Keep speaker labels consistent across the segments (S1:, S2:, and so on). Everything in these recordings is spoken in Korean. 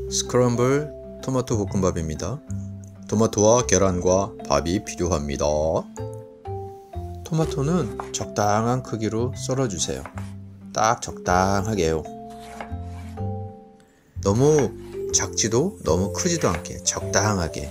S1: 스크램블 토마토 볶음밥입니다. 토마토와 계란과 밥이 필요합니다. 토마토는 적당한 크기로 썰어주세요. 딱 적당하게요. 너무 작지도 너무 크지도 않게 적당하게.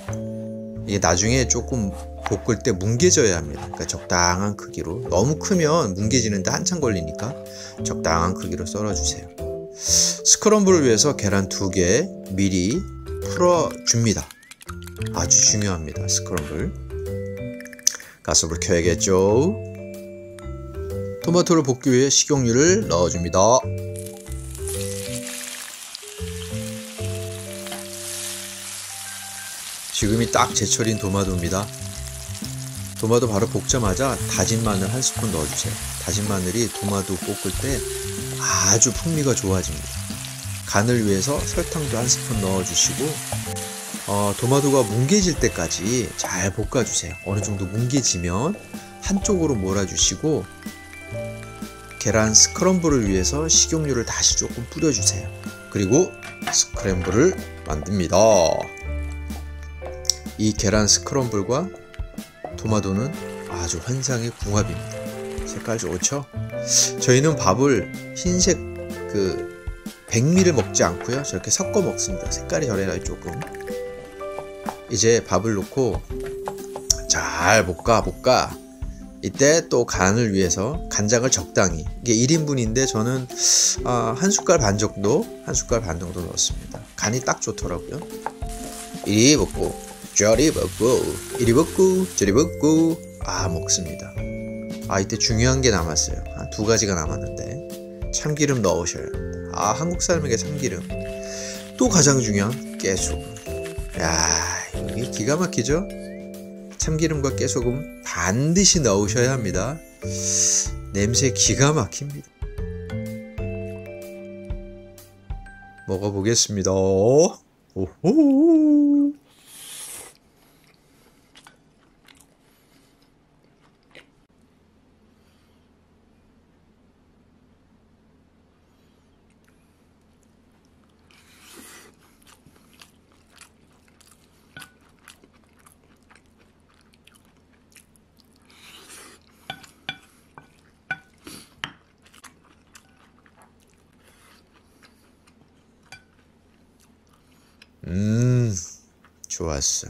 S1: 이게 나중에 조금 볶을 때 뭉개져야 합니다. 그러니까 적당한 크기로. 너무 크면 뭉개지는데 한참 걸리니까 적당한 크기로 썰어주세요. 스크럼블을 위해서 계란 2개 미리 풀어줍니다. 아주 중요합니다. 스크럼블. 가스불 켜야겠죠. 토마토를 볶기 위해 식용유를 넣어줍니다. 지금이 딱 제철인 도마도입니다. 도마도 바로 볶자마자 다진 마늘 1스푼 넣어주세요. 다진 마늘이 도마도 볶을 때 아주 풍미가 좋아집니다. 간을 위해서 설탕도 1스푼 넣어주시고 도마도가 뭉개질 때까지 잘 볶아주세요. 어느 정도 뭉개지면 한쪽으로 몰아주시고 계란 스크럼블을 위해서 식용유를 다시 조금 뿌려주세요. 그리고 스크램블을 만듭니다. 이 계란 스크럼블과 토마토는 아주 환상의 궁합입니다. 색깔 좋죠? 저희는 밥을 흰색 백미를 먹지 않고요. 저렇게 섞어 먹습니다. 색깔이 저래가 조금. 이제 밥을 넣고 잘 볶아. 이때 또 간을 위해서 간장을 적당히. 이게 1인분인데 저는 1숟갈 반 정도 넣었습니다. 간이 딱 좋더라고요. 이리 볶고 저리 볶고 이리 볶고 저리 볶고 먹습니다. 이때 중요한 게 남았어요. 2가지가 남았는데 참기름 넣으셔야 합니다. 한국 사람에게 참기름. 또 가장 중요한 깨소금. 이게 기가 막히죠? 참기름과 깨소금 반드시 넣으셔야 합니다. 냄새 기가 막힙니다. 먹어보겠습니다. 오호. 좋았어.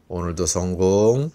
S1: 오늘도 성공.